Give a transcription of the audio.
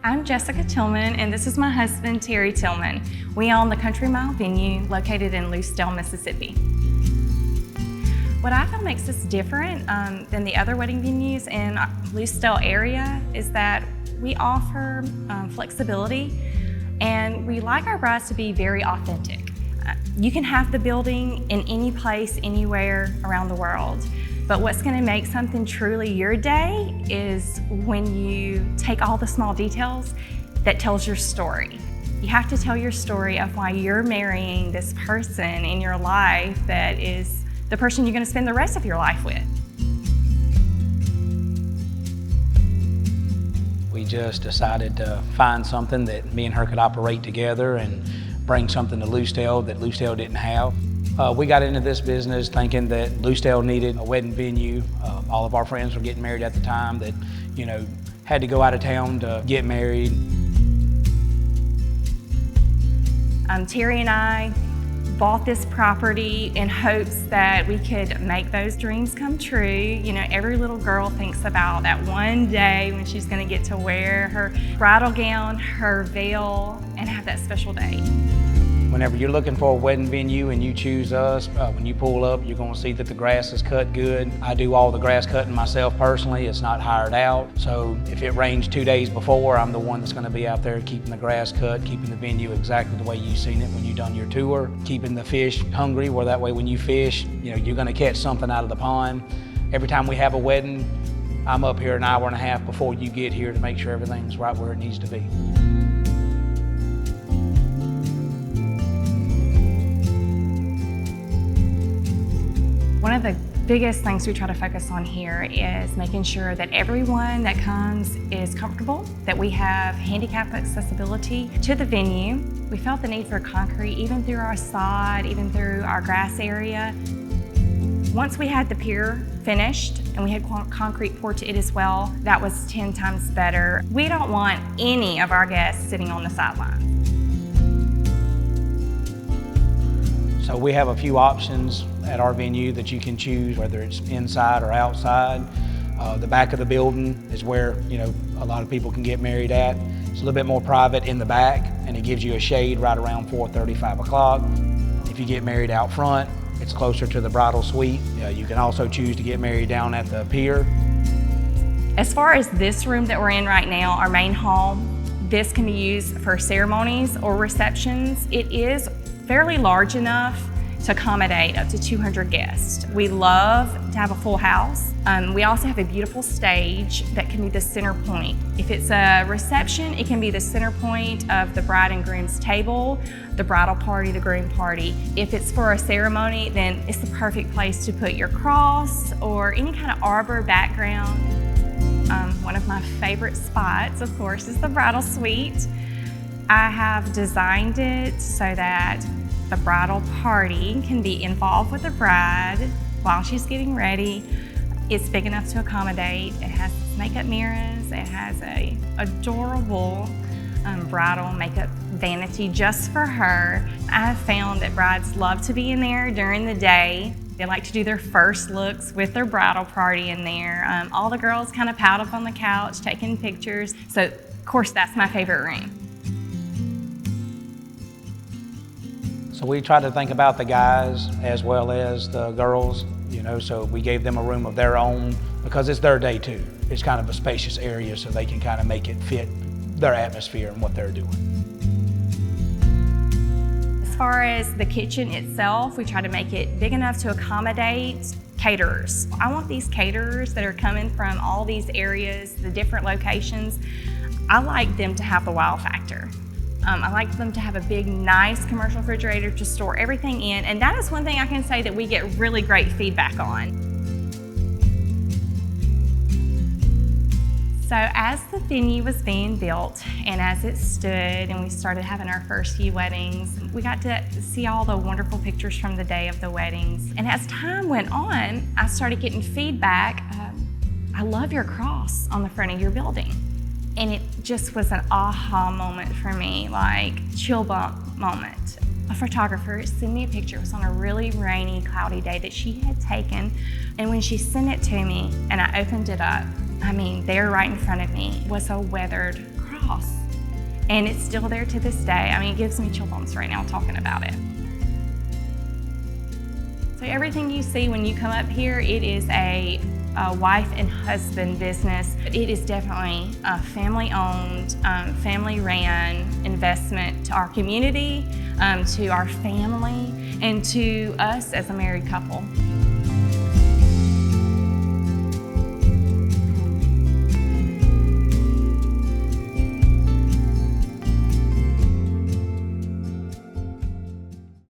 I'm Jessica Tillman, and this is my husband, Terry Tillman. We own the Country Mile venue located in Lucedale, Mississippi. What I feel makes us different than the other wedding venues in Lucedale area is that we offer flexibility, and we like our brides to be very authentic. You can have the building in any place, anywhere around the world. But what's going to make something truly your day is when you take all the small details that tells your story. You have to tell your story of why you're marrying this person in your life that is the person you're going to spend the rest of your life with. We just decided to find something that me and her could operate together and bring something to Lucedale that Lucedale didn't have. We got into this business thinking that Lucedale needed a wedding venue. All of our friends were getting married at the time that, had to go out of town to get married. Terry and I bought this property in hopes that we could make those dreams come true. Every little girl thinks about that one day when she's going to get to wear her bridal gown, her veil, and have that special day. Whenever you're looking for a wedding venue and you choose us, when you pull up, you're going to see that the grass is cut good. I do all the grass cutting myself personally. It's not hired out. So if it rains 2 days before, I'm the one that's going to be out there keeping the grass cut, keeping the venue exactly the way you've seen it when you've done your tour, keeping the fish hungry, where that way when you fish, you're going to catch something out of the pond. Every time we have a wedding, I'm up here an hour and a half before you get here to make sure everything's right where it needs to be. One of the biggest things we try to focus on here is making sure that everyone that comes is comfortable, that we have handicap accessibility to the venue. We felt the need for concrete even through our sod, even through our grass area. Once we had the pier finished and we had concrete poured to it as well, that was 10 times better. We don't want any of our guests sitting on the sidelines. So we have a few options at our venue that you can choose, whether it's inside or outside. The back of the building is where a lot of people can get married at. It's a little bit more private in the back, and it gives you a shade right around 4:30, 5 o'clock. If you get married out front, it's closer to the bridal suite. You can also choose to get married down at the pier. As far as this room that we're in right now, our main hall, this can be used for ceremonies or receptions. It is fairly large enough to accommodate up to 200 guests. We love to have a full house. We also have a beautiful stage that can be the center point. If it's a reception, it can be the center point of the bride and groom's table, the bridal party, the groom party. If it's for a ceremony, then it's the perfect place to put your cross or any kind of arbor background. One of my favorite spots, of course, is the bridal suite. I have designed it so that the bridal party can be involved with the bride while she's getting ready. It's big enough to accommodate. It has makeup mirrors. It has a adorable bridal makeup vanity just for her. I have found that brides love to be in there during the day. They like to do their first looks with their bridal party in there. All the girls kind of pout up on the couch, taking pictures. So, of course, that's my favorite room. So we try to think about the guys as well as the girls, so we gave them a room of their own because it's their day too. It's kind of a spacious area so they can kind of make it fit their atmosphere and what they're doing. As far as the kitchen itself, we try to make it big enough to accommodate caterers. I want these caterers that are coming from all these areas, the different locations, I like them to have the wow factor. I like them to have a big, nice commercial refrigerator to store everything in, and that is one thing I can say that we get really great feedback on. So as the venue was being built and as it stood and we started having our first few weddings, we got to see all the wonderful pictures from the day of the weddings. And as time went on, I started getting feedback, I love your cross on the front of your building. And it just was an aha moment for me, like chill bump moment. A photographer sent me a picture. It was on a really rainy, cloudy day that she had taken. And when she sent it to me and I opened it up, there right in front of me was a weathered cross. costs. And it's still there to this day. I mean, it gives me chill bumps right now talking about it. So everything you see when you come up here, it is a wife and husband business. It is definitely a family-owned, family-ran investment to our community, to our family, and to us as a married couple.